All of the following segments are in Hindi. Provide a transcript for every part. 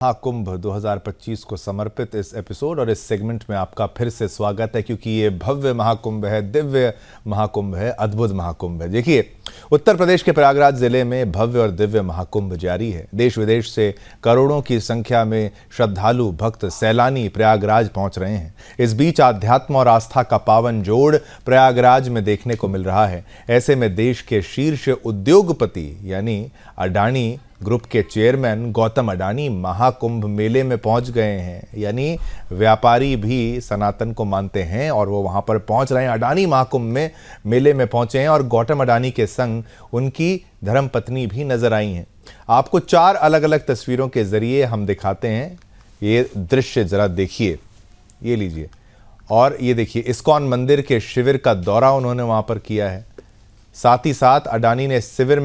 महाकुंभ 2025 को समर्पित इस एपिसोड और इस सेगमेंट में आपका फिर से स्वागत है, क्योंकि ये भव्य महाकुंभ है, दिव्य महाकुंभ है, अद्भुत महाकुंभ है। देखिए, उत्तर प्रदेश के प्रयागराज जिले में भव्य और दिव्य महाकुंभ जारी है। देश विदेश से करोड़ों की संख्या में श्रद्धालु भक्त सैलानी प्रयागराज पहुंच रहे हैं। इस बीच आध्यात्म और आस्था का पावन जोड़ प्रयागराज में देखने को मिल रहा है। ऐसे में देश के शीर्ष उद्योगपति यानी अडानी ग्रुप के चेयरमैन गौतम अडानी महाकुंभ मेले में पहुंच गए हैं। यानी व्यापारी भी सनातन को मानते हैं और वो वहां पर पहुंच रहे हैं। अडानी महाकुंभ में मेले में पहुंचे हैं और गौतम अडानी के संग उनकी धर्मपत्नी भी नजर आई हैं। आपको 4 अलग अलग तस्वीरों के जरिए हम दिखाते हैं। ये दृश्य जरा देखिए, ये लीजिए। और ये देखिए, इस्कॉन मंदिर के शिविर का दौरा उन्होंने वहां पर किया है। साथ ही साथ अडानी ने शिविर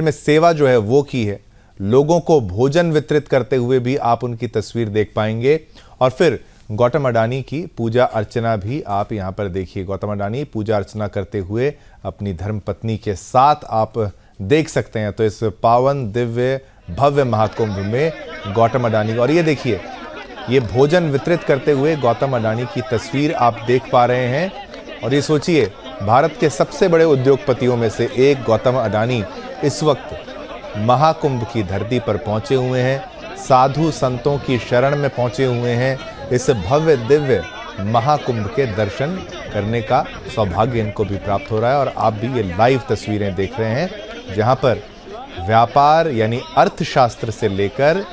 में सेवा जो है वो की है। लोगों को भोजन वितरित करते हुए भी आप उनकी तस्वीर देख पाएंगे। और फिर गौतम अडानी की पूजा अर्चना भी आप यहां पर देखिए। गौतम अडानी पूजा अर्चना करते हुए अपनी धर्मपत्नी के साथ आप देख सकते हैं। तो इस पावन दिव्य भव्य महाकुंभ में गौतम अडानी, और ये देखिए, ये भोजन वितरित करते हुए गौतम अडानी की तस्वीर आप देख पा रहे हैं। और ये सोचिए, भारत के सबसे बड़े उद्योगपतियों में से एक गौतम अडानी इस वक्त महाकुंभ की धरती पर पहुंचे हुए हैं, साधु संतों की शरण में पहुंचे हुए हैं। इस भव्य दिव्य महाकुंभ के दर्शन करने का सौभाग्य इनको भी प्राप्त हो रहा है। और आप भी ये लाइव तस्वीरें देख रहे हैं, जहां पर व्यापार यानी अर्थशास्त्र से लेकर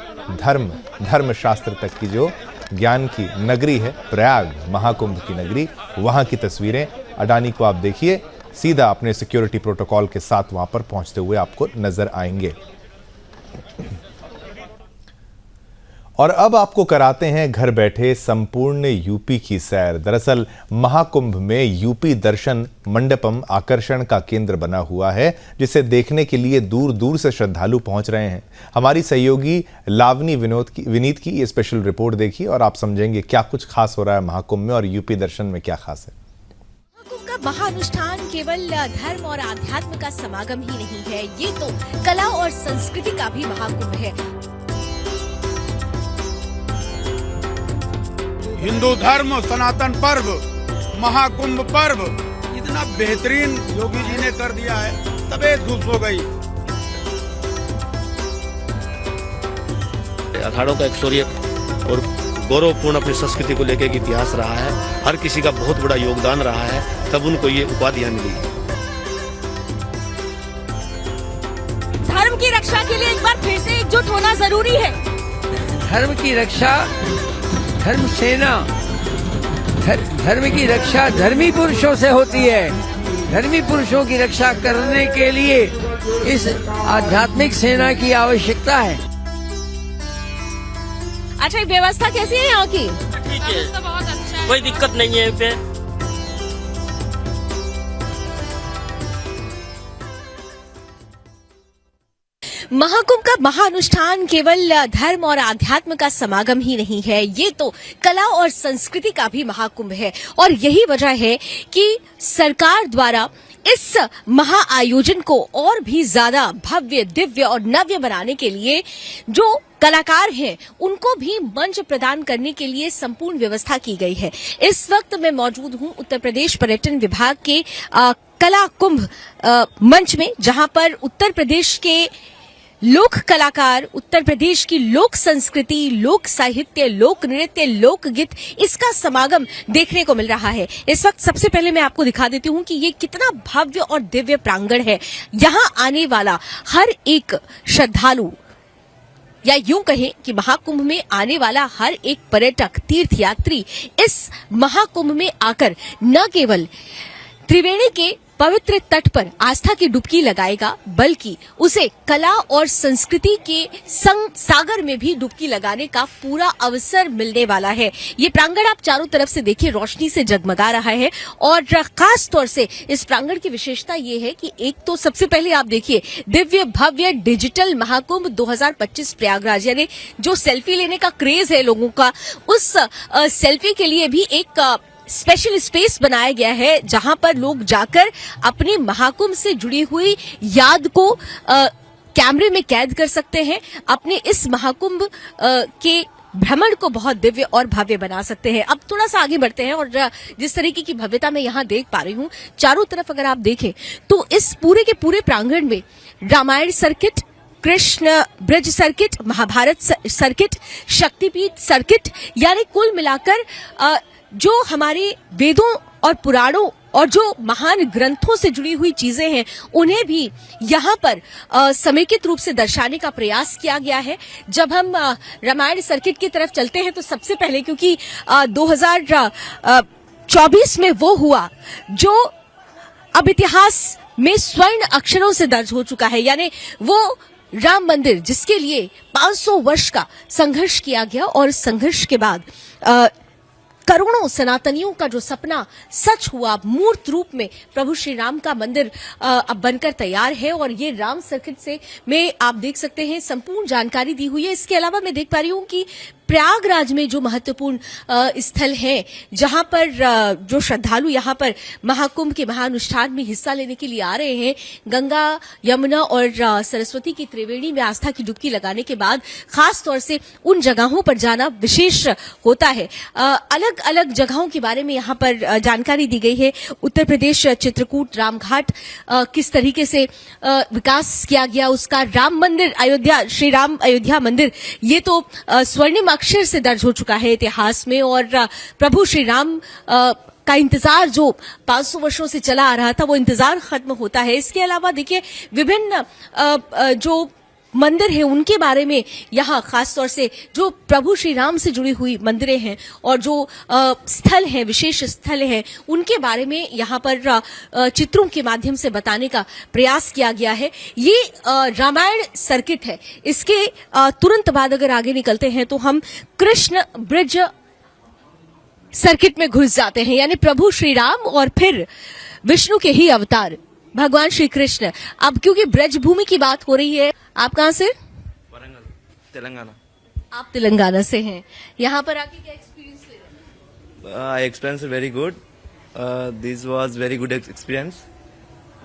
धर्मशास्त्र तक की जो ज्ञान की नगरी है प्रयाग, महाकुंभ की नगरी, वहां की तस्वीरें अडानी को आप देखिए सीधा अपने सिक्योरिटी प्रोटोकॉल के साथ वहां पर पहुंचते हुए आपको नजर आएंगे। और अब आपको कराते हैं घर बैठे संपूर्ण यूपी की सैर। दरअसल महाकुंभ में यूपी दर्शन मंडपम आकर्षण का केंद्र बना हुआ है, जिसे देखने के लिए दूर दूर से श्रद्धालु पहुंच रहे हैं। हमारी सहयोगी लावनी विनीत की ये स्पेशल रिपोर्ट देखिए और आप समझेंगे क्या कुछ खास हो रहा है महाकुंभ में और यूपी दर्शन में क्या खास है। महाकुंभ का महाअनुष्ठान केवल धर्म और आध्यात्म का समागम ही नहीं है, ये तो कला और संस्कृति का भी महाकुंभ है। हिंदू धर्म सनातन पर्व महाकुंभ पर्व इतना बेहतरीन योगी जी ने कर दिया है, तबीयत खुश हो गई। अखाड़ों का एक शौर्य और गौरवपूर्ण अपनी संस्कृति को लेकर इतिहास रहा है, हर किसी का बहुत बड़ा योगदान रहा है, तब उनको ये उपाधियां मिली। धर्म की रक्षा के लिए एक बार फिर से एकजुट होना जरूरी है। धर्म की रक्षा धर्म सेना, धर्म की रक्षा धर्मी पुरुषों से होती है। धर्मी पुरुषों की रक्षा करने के लिए इस आध्यात्मिक सेना की आवश्यकता है। अच्छा, व्यवस्था कैसी है यहाँ की? ठीक है, बहुत अच्छा है, कोई दिक्कत नहीं है यहाँ पे। महाकुंभ का महाअनुष्ठान केवल धर्म और आध्यात्म का समागम ही नहीं है, ये तो कला और संस्कृति का भी महाकुंभ है। और यही वजह है कि सरकार द्वारा इस महाआयोजन को और भी ज्यादा भव्य, दिव्य और नव्य बनाने के लिए जो कलाकार हैं उनको भी मंच प्रदान करने के लिए संपूर्ण व्यवस्था की गई है। इस वक्त मैं मौजूद हूं उत्तर प्रदेश पर्यटन विभाग के कला कुंभ मंच में, जहां पर उत्तर प्रदेश के लोक कलाकार, उत्तर प्रदेश की लोक संस्कृति, लोक साहित्य, लोक नृत्य, लोकगीत, इसका समागम देखने को मिल रहा है। इस वक्त सबसे पहले मैं आपको दिखा देती हूं कि ये कितना भव्य और दिव्य प्रांगण है। यहां आने वाला हर एक श्रद्धालु, या यूं कहें कि महाकुंभ में आने वाला हर एक पर्यटक, तीर्थयात्री इस महाकुंभ में आकर न केवल त्रिवेणी के पवित्र तट पर आस्था की डुबकी लगाएगा, बल्कि उसे कला और संस्कृति के संग सागर में भी डुबकी लगाने का पूरा अवसर मिलने वाला है। ये प्रांगण आप चारों तरफ से देखिए, रोशनी से जगमगा रहा है। और खास तौर से इस प्रांगण की विशेषता ये है कि एक तो सबसे पहले आप देखिए, दिव्य भव्य डिजिटल महाकुंभ 2025 प्रयागराज, यानी जो सेल्फी लेने का क्रेज है लोगों का, उस सेल्फी के लिए भी एक स्पेशल स्पेस बनाया गया है, जहां पर लोग जाकर अपने महाकुंभ से जुड़ी हुई याद को कैमरे में कैद कर सकते हैं, अपने इस महाकुंभ के भ्रमण को बहुत दिव्य और भव्य बना सकते हैं। अब थोड़ा सा आगे बढ़ते हैं और जिस तरीके की भव्यता मैं यहाँ देख पा रही हूँ, चारों तरफ अगर आप देखें तो इस पूरे के पूरे प्रांगण में Ramayana circuit, Krishna Brij circuit, Mahabharata circuit, Shaktipeeth circuit, यानी कुल मिलाकर जो हमारे वेदों और पुराणों और जो महान ग्रंथों से जुड़ी हुई चीजें हैं उन्हें भी यहाँ पर समेकित रूप से दर्शाने का प्रयास किया गया है। जब हम रामायण सर्किट की तरफ चलते हैं तो सबसे पहले, क्योंकि 2024 में वो हुआ जो अब इतिहास में स्वर्ण अक्षरों से दर्ज हो चुका है, यानी वो राम मंदिर जिसके लिए 500 वर्ष का संघर्ष किया गया और संघर्ष के बाद करोड़ों सनातनियों का जो सपना सच हुआ, मूर्त रूप में प्रभु श्री राम का मंदिर अब बनकर तैयार है। और ये राम सर्किट से में आप देख सकते हैं संपूर्ण जानकारी दी हुई है। इसके अलावा मैं देख पा रही हूँ कि प्रयागराज में जो महत्वपूर्ण स्थल है, जहां पर जो श्रद्धालु यहां पर महाकुंभ के महानुष्ठान में हिस्सा लेने के लिए आ रहे हैं, गंगा, यमुना और सरस्वती की त्रिवेणी में आस्था की डुबकी लगाने के बाद खास तौर से उन जगहों पर जाना विशेष होता है। अलग अलग जगहों के बारे में यहां पर जानकारी दी गई है। उत्तर प्रदेश चित्रकूट रामघाट किस तरीके से विकास किया गया उसका, राम मंदिर अयोध्या, श्री राम अयोध्या मंदिर, ये तो स्वर्णिम अक्षर से दर्ज हो चुका है इतिहास में। और प्रभु श्री राम का इंतजार जो 500 वर्षों से चला आ रहा था, वो इंतजार खत्म होता है। इसके अलावा देखिए विभिन्न जो मंदिर है उनके बारे में यहाँ खास तौर से जो प्रभु श्री राम से जुड़ी हुई मंदिरें हैं और जो स्थल हैं, विशेष स्थल हैं, उनके बारे में यहाँ पर चित्रों के माध्यम से बताने का प्रयास किया गया है। ये रामायण सर्किट है। इसके तुरंत बाद अगर आगे निकलते हैं तो हम कृष्ण ब्रिज सर्किट में घुस जाते हैं, यानी प्रभु श्री राम और फिर विष्णु के ही अवतार भगवान श्री कृष्ण। अब क्योंकि ब्रज भूमि की बात हो रही है, आप कहाँ से? वारंगल, तेलंगाना। आप तेलंगाना से हैं। यहाँ पर आके क्या एक्सपीरियंस ले रहे हैं? Experience very good. This was very good experience.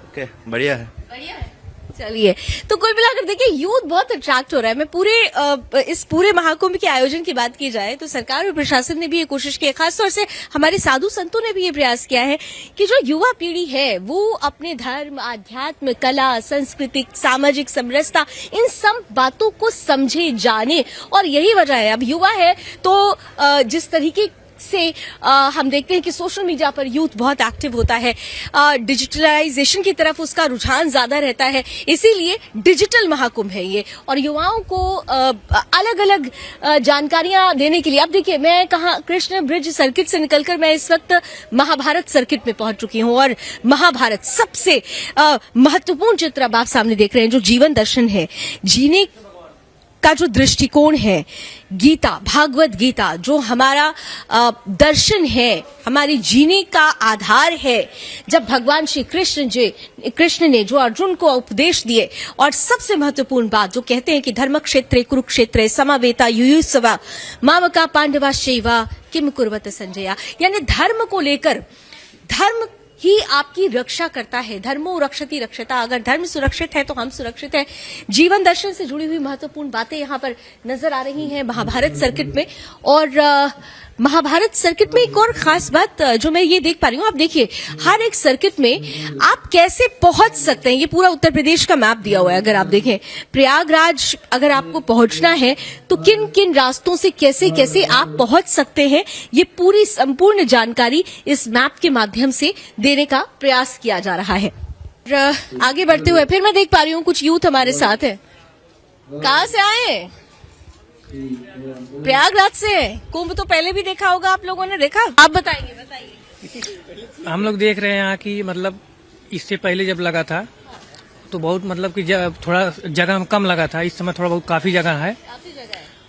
Okay, बढ़िया है। बढ़िया है। चलिए, तो कुल मिलाकर देखिए यूथ बहुत अट्रैक्ट हो रहा है। मैं पूरे इस पूरे महाकुंभ के आयोजन की बात की जाए तो सरकार और प्रशासन ने भी ये कोशिश की है, खासतौर से हमारे साधु संतों ने भी ये प्रयास किया है कि जो युवा पीढ़ी है वो अपने धर्म, आध्यात्म, कला, सांस्कृतिक, सामाजिक समरसता, इन सब बातों को समझे, जाने। और यही वजह है, अब युवा है तो जिस तरीके से हम देखते हैं कि सोशल मीडिया पर यूथ बहुत एक्टिव होता है, डिजिटलाइजेशन की तरफ उसका रुझान ज्यादा रहता है, इसीलिए डिजिटल महाकुंभ है ये। और युवाओं को अलग अलग जानकारियां देने के लिए, अब देखिए मैं कहाँ कृष्ण ब्रिज सर्किट से निकलकर मैं इस वक्त महाभारत सर्किट में पहुंच चुकी हूं। और महाभारत सबसे महत्वपूर्ण चित्र अब आप सामने देख रहे हैं, जो जीवन दर्शन है, जीने का जो दृष्टिकोण है, गीता, भागवत गीता जो हमारा दर्शन है, हमारी जीने का आधार है। जब भगवान श्री कृष्ण ने जो अर्जुन को उपदेश दिए, और सबसे महत्वपूर्ण बात जो कहते हैं कि धर्म क्षेत्रे कुरुक्षेत्रे समवेता युयुत्सवा मामका पांडवा शैवा किम कुर्वत संजया, यानी धर्म को लेकर, धर्म ही आपकी रक्षा करता है। धर्मो रक्षति रक्षता, अगर धर्म सुरक्षित है तो हम सुरक्षित हैं। जीवन दर्शन से जुड़ी हुई महत्वपूर्ण बातें यहाँ पर नजर आ रही हैं महाभारत सर्किट में। और महाभारत सर्किट में एक और खास बात जो मैं ये देख पा रही हूँ, आप देखिए हर एक सर्किट में आप कैसे पहुंच सकते हैं। ये पूरा उत्तर प्रदेश का मैप दिया हुआ है। अगर आप देखें प्रयागराज अगर आपको पहुंचना है तो किन किन रास्तों से कैसे कैसे आप पहुंच सकते हैं, ये पूरी संपूर्ण जानकारी इस मैप के माध्यम से देने का प्रयास किया जा रहा है। आगे बढ़ते हुए फिर मैं देख पा रही हूँ कुछ यूथ हमारे साथ है। कहाँ से आए हैं? प्रयागराज से। कुंभ तो पहले भी देखा होगा आप लोगों ने, देखा? आप बताइए। हम लोग देख रहे हैं यहाँ की, मतलब इससे पहले जब लगा था तो बहुत मतलब कि थोड़ा जगह कम लगा था, इस समय थोड़ा बहुत काफी जगह है।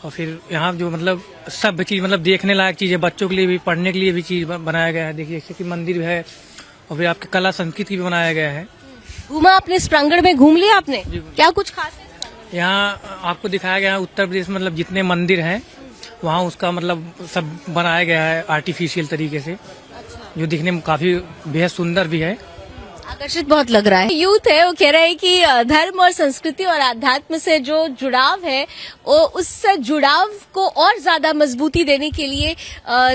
और फिर यहाँ जो मतलब सब चीज मतलब देखने लायक चीज है, बच्चों के लिए भी, पढ़ने के लिए भी चीज बनाया गया है। देखिए जैसे कि मंदिर है और फिर आपकी कला संस्कृति भी बनाया गया है। घूमा आपने इस प्रांगण में? घूम लिया आपने? क्या कुछ खास है? यहाँ आपको दिखाया गया है उत्तर प्रदेश मतलब जितने मंदिर हैं वहाँ उसका मतलब सब बनाया गया है आर्टिफिशियल तरीके से, जो दिखने में काफी बेहद सुंदर भी है। आकर्षित बहुत लग रहा है। यूथ है, वो कह रहा है कि धर्म और संस्कृति और आध्यात्म से जो जुड़ाव है, वो उस जुड़ाव को और ज्यादा मजबूती देने के लिए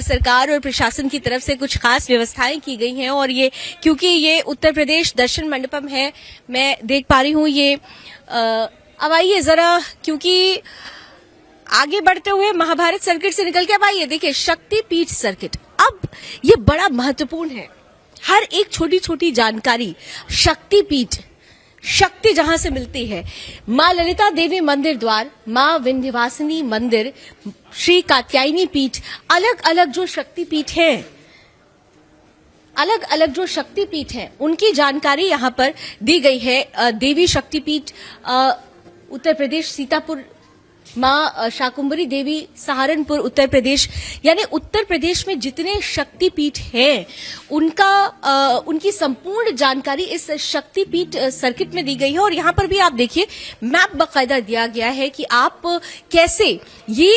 सरकार और प्रशासन की तरफ से कुछ खास व्यवस्थाएं की गई हैं। और ये क्योंकि ये उत्तर प्रदेश दर्शन मंडपम है, मैं देख पा रही हूँ ये। अब आइए जरा, क्योंकि आगे बढ़ते हुए महाभारत सर्किट से निकल के अब आइए देखिए शक्तिपीठ सर्किट। अब ये बड़ा महत्वपूर्ण है, हर एक छोटी छोटी जानकारी। शक्तिपीठ, शक्ति जहां से मिलती है, मां ललिता देवी मंदिर द्वार, मां विंध्यवासिनी मंदिर, श्री कात्यायनी पीठ, अलग अलग जो शक्तिपीठ हैं, अलग अलग जो शक्तिपीठ हैं, उनकी जानकारी यहां पर दी गई है। देवी शक्तिपीठ उत्तर प्रदेश सीतापुर, मां शाकुंभरी देवी सहारनपुर उत्तर प्रदेश, यानी उत्तर प्रदेश में जितने शक्तिपीठ हैं उनकी संपूर्ण जानकारी इस शक्तिपीठ सर्किट में दी गई है। और यहां पर भी आप देखिए मैप बाकायदा दिया गया है कि आप कैसे ये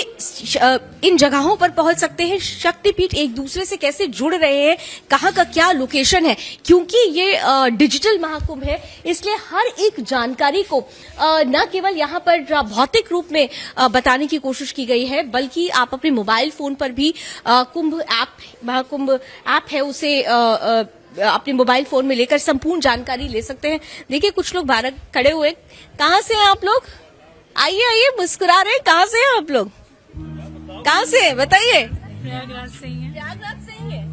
इन जगहों पर पहुंच सकते हैं, शक्तिपीठ एक दूसरे से कैसे जुड़ रहे हैं, कहां का क्या लोकेशन है। क्योंकि ये डिजिटल महाकुंभ है, इसलिए हर एक जानकारी को न केवल यहां पर भौतिक रूप में बताने की कोशिश की गई है, बल्कि आप अपने मोबाइल फोन पर भी कुंभ ऐप, महाकुंभ ऐप है, उसे अपने मोबाइल फोन में लेकर संपूर्ण जानकारी ले सकते हैं। देखिए कुछ लोग बाहर खड़े हुए, कहां से हैं आप लोग? आइए आइए, मुस्कुरा रहे हैं। कहां से हैं आप लोग? कहां से बताइए? प्रयागराज से ही है। प्रयागराज से ही है।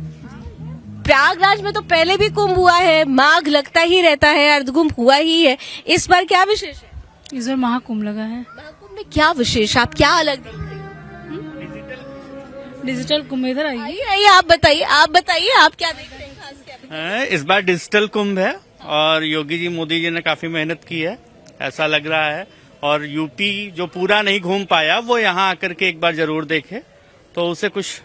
प्रयागराज में तो पहले भी कुंभ हुआ है, माघ लगता ही रहता है, अर्धकुंभ हुआ ही है। इस बार क्या विशेष है? इस बार महाकुंभ लगा है। महाकुंभ में क्या विशेष, आप क्या अलग देख रहे हैं? डिजिटल कुंभ, इधर आइए। आइए आइए, आप बताइए आप क्या देख रहे हैं खास क्या? इस बार डिजिटल कुंभ है और योगी जी, मोदी जी ने काफी मेहनत की है, ऐसा लग रहा है। और यूपी जो पूरा नहीं घूम पाया वो यहाँ आकर के एक बार जरूर देखे तो उसे कुछ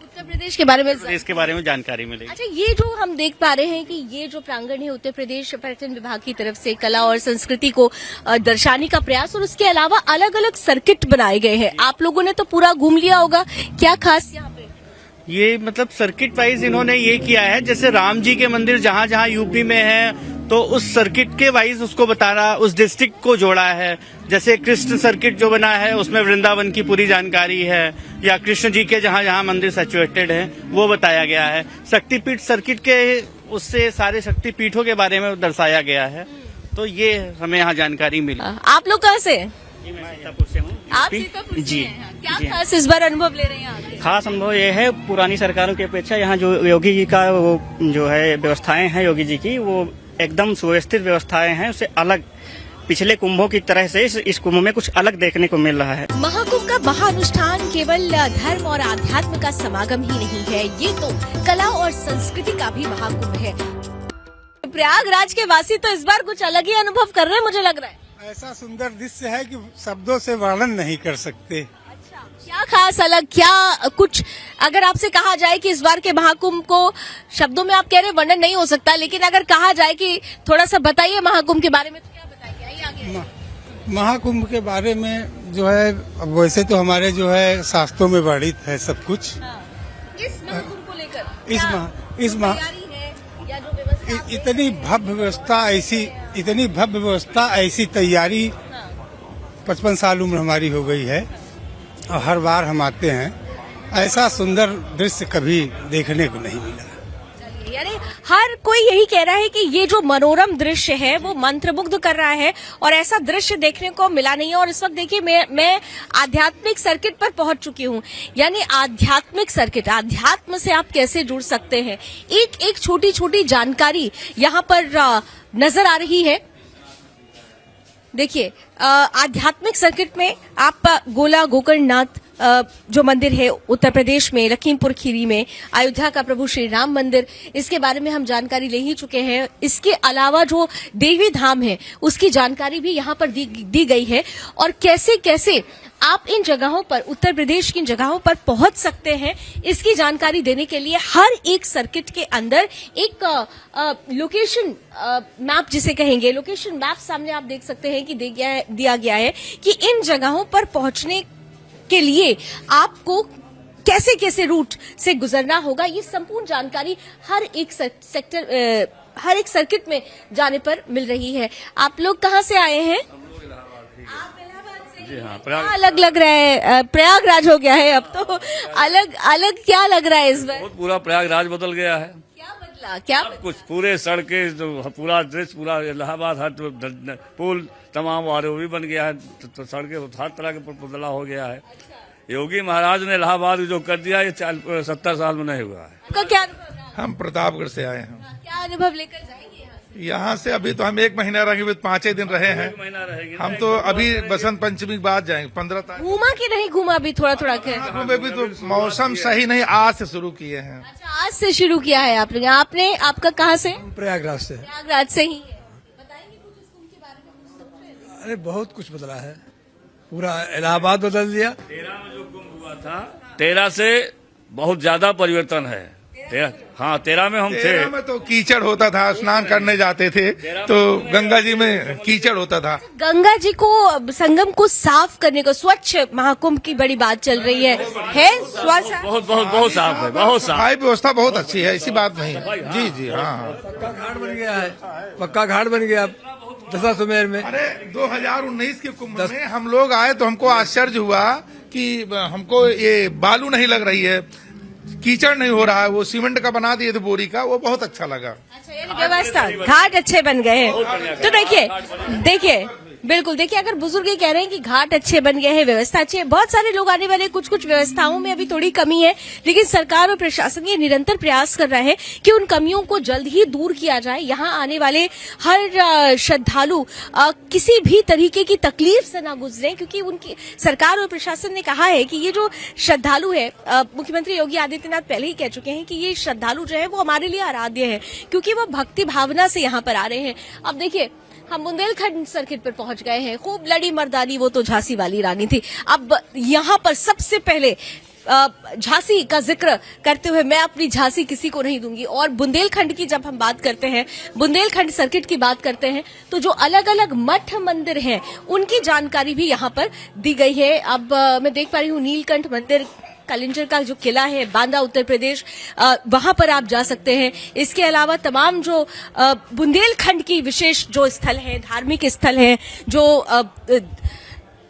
उत्तर प्रदेश के बारे में इसके बारे में जानकारी मिलेगी। अच्छा, ये जो हम देख पा रहे हैं कि ये जो प्रांगण है उत्तर प्रदेश पर्यटन विभाग की तरफ से कला और संस्कृति को दर्शाने का प्रयास, और उसके अलावा अलग अलग सर्किट बनाए गए हैं। आप लोगों ने तो पूरा घूम लिया होगा, क्या खास यहाँ पे? ये मतलब सर्किट वाइज इन्होंने ये किया है, जैसे राम जी के मंदिर जहाँ जहाँ यूपी में है तो उस सर्किट के वाइज उसको बताना, उस डिस्ट्रिक्ट को जोड़ा है। जैसे कृष्ण सर्किट जो बना है उसमें वृंदावन की पूरी जानकारी है, या कृष्ण जी के जहाँ जहाँ मंदिर सिचुएटेड है वो बताया गया है। शक्तिपीठ सर्किट के उससे सारे शक्तिपीठों के बारे में दर्शाया गया है, तो ये हमें यहाँ जानकारी मिली। आप लोग कहाँ से? मैं सीतापुर से हूँ। आप सीतापुर से जी। हैं। क्या खास इस बार अनुभव ले रहे हैं आप? खास अनुभव ये है, पुरानी सरकारों की अपेक्षा यहाँ जो योगी जी का वो जो है व्यवस्थाएं हैं योगी जी की, वो एकदम सुव्यवस्थित व्यवस्थाएं हैं, उससे अलग पिछले कुंभों की तरह से इस कुंभ में कुछ अलग देखने को मिल रहा है। महाकुंभ का महाअनुष्ठान केवल धर्म और आध्यात्म का समागम ही नहीं है, ये तो कला और संस्कृति का भी महाकुंभ है। प्रयागराज के वासी तो इस बार कुछ अलग ही अनुभव कर रहे हैं, मुझे लग रहा है। ऐसा सुंदर दृश्य है कि शब्दों से वर्णन नहीं कर सकते। अच्छा, क्या खास अलग, क्या कुछ अगर आपसे कहा जाए कि इस बार के महाकुंभ को शब्दों में, आप कह रहे हैं वर्णन नहीं हो सकता, लेकिन अगर कहा जाए कि थोड़ा सा बताइए महाकुंभ के बारे में, तो क्या बताइए? आइए आगे। महाकुंभ के बारे में जो है, अब वैसे तो हमारे जो है शास्त्रों में वर्णित है सब कुछ। इस महाकुंभ को लेकर इतनी भव्य व्यवस्था, ऐसी तैयारी 55 साल उम्र हमारी हो गई है और हर बार हम आते हैं, ऐसा सुंदर दृश्य कभी देखने को नहीं मिला। यानी हर कोई यही कह रहा है कि ये जो मनोरम दृश्य है वो मंत्रमुग्ध कर रहा है, और ऐसा दृश्य देखने को मिला नहीं है। और इस वक्त देखिए मैं आध्यात्मिक सर्किट पर पहुंच चुकी हूं। यानी आध्यात्मिक सर्किट, आध्यात्म से आप कैसे जुड़ सकते हैं, एक एक छोटी छोटी जानकारी यहाँ पर नजर आ रही है। देखिए आध्यात्मिक सर्किट में आप गोला गोकर्णनाथ जो मंदिर है उत्तर प्रदेश में लखीमपुर खीरी में, अयोध्या का प्रभु श्री राम मंदिर, इसके बारे में हम जानकारी ले ही चुके हैं। इसके अलावा जो देवी धाम है उसकी जानकारी भी यहाँ पर दी गई है, और कैसे कैसे आप इन जगहों पर, उत्तर प्रदेश की इन जगहों पर पहुंच सकते हैं, इसकी जानकारी देने के लिए हर एक सर्किट के अंदर एक लोकेशन मैप जिसे कहेंगे, लोकेशन मैप सामने आप देख सकते हैं कि दिया गया है कि इन जगहों पर पहुंचने के लिए आपको कैसे कैसे रूट से गुजरना होगा। ये संपूर्ण जानकारी हर एक सेक्टर हर एक सर्किट में जाने पर मिल रही है। आप लोग कहाँ से आए हैं? आप इलाहाबाद से? जी हाँ, क्या अलग लग रहा है? प्रयागराज हो गया है अब तो। अलग अलग क्या लग रहा है इस बार? बहुत पूरा प्रयागराज बदल गया है। क्या बदला? क्या सब कुछ पूरे सड़कें जो पूरा दृश्य पूरा इलाहाबाद हर पुल तमाम वाले वो भी बन गया है। तो सड़कें हर तरह के बदलाव हो गया है। योगी महाराज ने इलाहाबाद जो कर दिया ये 70 साल में नहीं हुआ है। आपका क्या अनुभव रहा? हम प्रतापगढ़ से आए हैं। क्या अनुभव लेकर जाएंगे यहाँ से? यहाँ से अभी तो हम 1 महीना रहेंगे, 5 दिन रहे हैं। महीना रहेगी हम तो अभी बसंत पंचमी के बाद जाएंगे 15 तारीख। घूमा कि नहीं घूमा? अभी थोड़ा थोड़ा में भी तो मौसम सही नहीं, आज से शुरू किए हैं। अच्छा, आज से शुरू किया है आप लोग। आपने आपका कहाँ से? प्रयागराज से। प्रयागराज से ही है। बताएंगे कुछ इस कुंभ के बारे में? कुछ समझे? अरे बहुत कुछ बदला है, पूरा इलाहाबाद बदल दिया। 13 में जो कुंभ हुआ था 13 से बहुत ज्यादा परिवर्तन है। 13 में हम थे। 13 में तो कीचड़ होता था, स्नान करने जाते थे तो गंगा जी में कीचड़ होता था। गंगा जी को, संगम को साफ करने को, स्वच्छ महाकुंभ की बड़ी बात चल रही है स्वच्छ बहुत बहुत बहुत साफ है, बहुत साफ। सफाई व्यवस्था बहुत अच्छी है, ऐसी बात नहीं। जी जी हाँ, पक्का घाट बन गया है, पक्का घाट बन गया दशाश्वमेध में। अरे 2019 के कुंभ में हम लोग आए तो हमको आश्चर्य हुआ कि हमको ये बालू नहीं लग रही है, कीचड़ नहीं हो रहा है, वो सीमेंट का बना दिए थे बोरी का, वो बहुत अच्छा लगा। अच्छा, ये व्यवस्था, घाट अच्छे बन गए हैं। तो देखिए बिल्कुल, देखिए अगर बुजुर्ग ये कह रहे हैं कि घाट अच्छे बन गए हैं, व्यवस्था अच्छी है, बहुत सारे लोग आने वाले, कुछ कुछ व्यवस्थाओं में अभी थोड़ी कमी है, लेकिन सरकार और प्रशासन ये निरंतर प्रयास कर रहा है कि उन कमियों को जल्द ही दूर किया जाए। यहाँ आने वाले हर श्रद्धालु किसी भी तरीके की तकलीफ से ना गुजरे, क्योंकि उनकी सरकार और प्रशासन ने कहा है कि ये जो श्रद्धालु है, मुख्यमंत्री योगी आदित्यनाथ पहले ही कह चुके हैं कि ये श्रद्धालु जो है वो हमारे लिए आराध्य है, क्योंकि वो भक्ति भावना से यहाँ पर आ रहे हैं। अब देखिए, हम बुंदेलखंड सर्किट पर पहुंच गए हैं। खूब लड़ी मर्दानी, वो तो झांसी वाली रानी थी। अब यहाँ पर सबसे पहले झांसी का जिक्र करते हुए मैं अपनी झांसी किसी को नहीं दूंगी। और बुंदेलखंड की जब हम बात करते हैं, बुंदेलखंड सर्किट की बात करते हैं, तो जो अलग अलग मठ मंदिर हैं उनकी जानकारी भी यहाँ पर दी गई है। अब मैं देख पा रही हूँ नीलकंठ मंदिर, कलिंजर का जो किला है बांदा उत्तर प्रदेश, वहां पर आप जा सकते हैं। इसके अलावा तमाम जो बुंदेलखंड की विशेष जो स्थल हैं, धार्मिक स्थल हैं, जो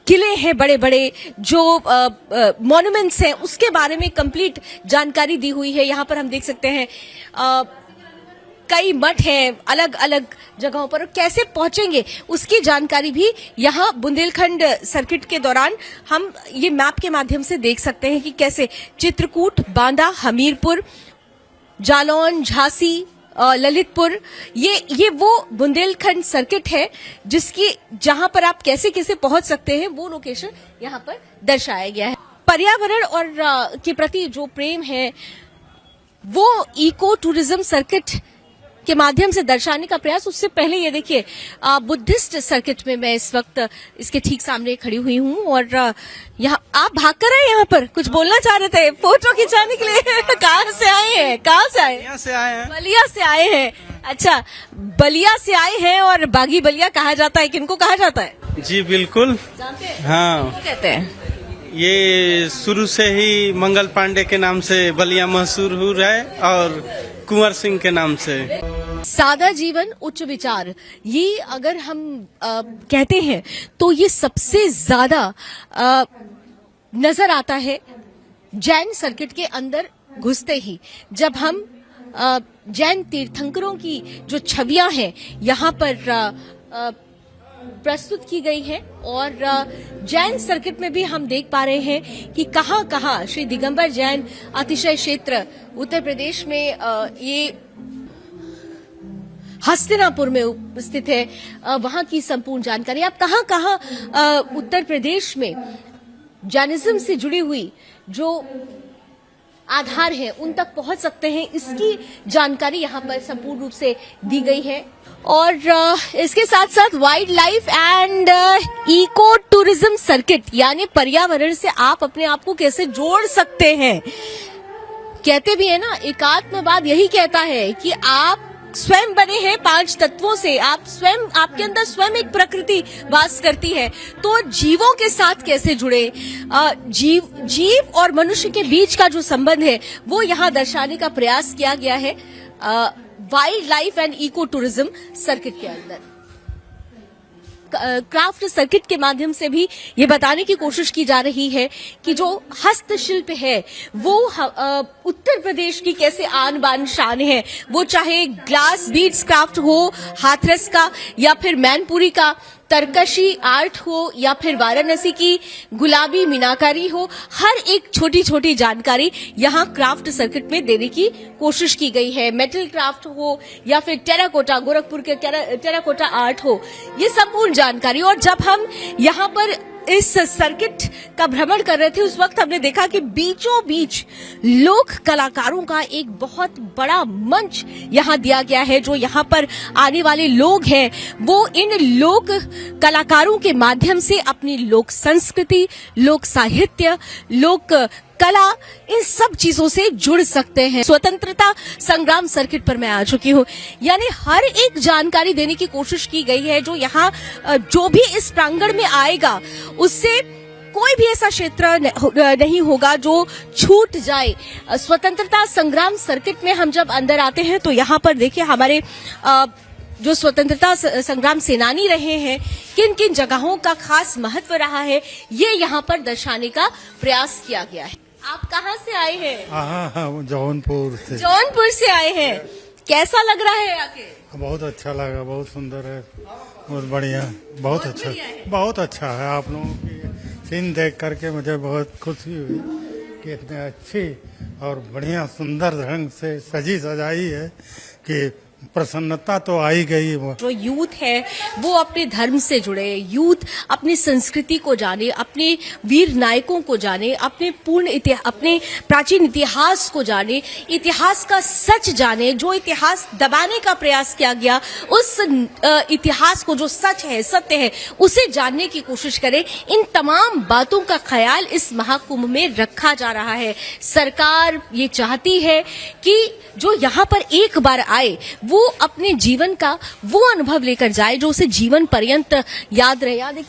किले हैं बड़े बड़े, जो मॉन्यूमेंट्स हैं, उसके बारे में कंप्लीट जानकारी दी हुई है। यहाँ पर हम देख सकते हैं कई मठ हैं अलग अलग जगहों पर, और कैसे पहुंचेंगे उसकी जानकारी भी यहाँ बुंदेलखंड सर्किट के दौरान हम ये मैप के माध्यम से देख सकते हैं कि कैसे चित्रकूट, बांदा, हमीरपुर, जालौन, झांसी, ललितपुर, ये वो बुंदेलखंड सर्किट है जिसकी जहां पर आप कैसे कैसे पहुंच सकते हैं, वो लोकेशन यहाँ पर दर्शाया गया है। पर्यावरण और के प्रति जो प्रेम है वो इको टूरिज्म सर्किट के माध्यम से दर्शाने का प्रयास। उससे पहले ये देखिए, बुद्धिस्ट सर्किट में मैं इस वक्त इसके ठीक सामने खड़ी हुई हूँ, और यहाँ आप भाग कर आए, यहाँ पर कुछ बोलना चाह रहे थे, फोटो खिंचाने के लिए। कहाँ से आए हैं? कहाँ से आए? बलिया से आए हैं। बलिया से आए हैं। अच्छा, बलिया से आए हैं, और बागी बलिया कहा जाता है, किनको कहा जाता है? जी बिल्कुल जानते हैं? हाँ, क्या कहते हैं? ये शुरू से ही मंगल पांडे के नाम से बलिया मशहूर है, और कुंवर सिंह के नाम से। सादा जीवन उच्च विचार, ये अगर हम कहते हैं तो ये सबसे ज्यादा नजर आता है जैन सर्किट के अंदर घुसते ही। जब हम जैन तीर्थंकरों की जो छवियां हैं यहाँ पर प्रस्तुत की गई है, और जैन सर्किट में भी हम देख पा रहे हैं कि कहाँ कहाँ श्री दिगंबर जैन अतिशय क्षेत्र उत्तर प्रदेश में ये हस्तिनापुर में स्थित है, वहां की संपूर्ण जानकारी आप कहाँ कहाँ उत्तर प्रदेश में जैनिज्म से जुड़ी हुई जो आधार है उन तक पहुंच सकते हैं, इसकी जानकारी यहाँ पर संपूर्ण रूप से दी गई है। और इसके साथ साथ wild life and eco tourism circuit, यानी पर्यावरण से आप अपने आप को कैसे जोड़ सकते हैं। कहते भी है ना, एकात्मवाद यही कहता है कि आप स्वयं बने हैं 5 तत्वों से, आप स्वयं, आपके अंदर स्वयं एक प्रकृति वास करती है, तो जीवों के साथ कैसे जुड़े, जीव और मनुष्य के बीच का जो संबंध है वो यहाँ दर्शाने का प्रयास किया गया है। Wild life and eco tourism circuit के अंदर। क्राफ्ट सर्किट के माध्यम से भी ये बताने की कोशिश की जा रही है कि जो हस्तशिल्प है वो उत्तर प्रदेश की कैसे आन बान शान है, वो चाहे ग्लास बीड्स क्राफ्ट हो, हाथरस का, या फिर मैनपुरी का तरकशी आर्ट हो, या फिर वाराणसी की गुलाबी मीनाकारी हो, हर एक छोटी छोटी जानकारी यहाँ क्राफ्ट सर्किट में देने की कोशिश की गई है। मेटल क्राफ्ट हो या फिर टेराकोटा, गोरखपुर के टेराकोटा आर्ट हो, ये संपूर्ण जानकारी। और जब हम यहाँ पर इस सर्किट का भ्रमण कर रहे थे उस वक्त हमने देखा कि बीचों बीच लोक कलाकारों का एक बहुत बड़ा मंच यहाँ दिया गया है। जो यहाँ पर आने वाले लोग हैं वो इन लोक कलाकारों के माध्यम से अपनी लोक संस्कृति, लोक साहित्य, लोक कला, इन सब चीजों से जुड़ सकते हैं। स्वतंत्रता संग्राम सर्किट पर मैं आ चुकी हूँ, यानी हर एक जानकारी देने की कोशिश की गई है। जो यहाँ जो भी इस प्रांगण में आएगा उससे कोई भी ऐसा क्षेत्र नहीं होगा जो छूट जाए। स्वतंत्रता संग्राम सर्किट में हम जब अंदर आते हैं तो यहाँ पर देखिए हमारे जो स्वतंत्रता संग्राम सेनानी रहे हैं, किन किन जगहों का खास महत्व रहा है, ये यहाँ पर दर्शाने का प्रयास किया गया है। आप कहाँ से आए हैं? हाँ, जौनपुर से। जौनपुर से आए हैं, कैसा लग रहा है आके? बहुत अच्छा लगा, बहुत सुंदर है, बहुत बढ़िया, बहुत अच्छा है। आप लोगों की सीन देख करके मुझे बहुत खुशी हुई कि इतने अच्छी और बढ़िया सुंदर ढंग से सजी सजाई है कि प्रसन्नता तो आई गई। जो यूथ है वो अपने धर्म से जुड़े, यूथ अपनी संस्कृति को जाने, अपने वीर नायकों को जाने, अपने अपने प्राचीन इतिहास को जाने, इतिहास का सच जाने। जो इतिहास दबाने का प्रयास किया गया उस इतिहास को, जो सच है, सत्य है, उसे जानने की कोशिश करें। इन तमाम बातों का ख्याल इस महाकुंभ में रखा जा रहा है। सरकार ये चाहती है कि जो यहाँ पर एक बार आए वो अपने जीवन का वो अनुभव लेकर जाए जो उसे जीवन पर्यंत याद रहे।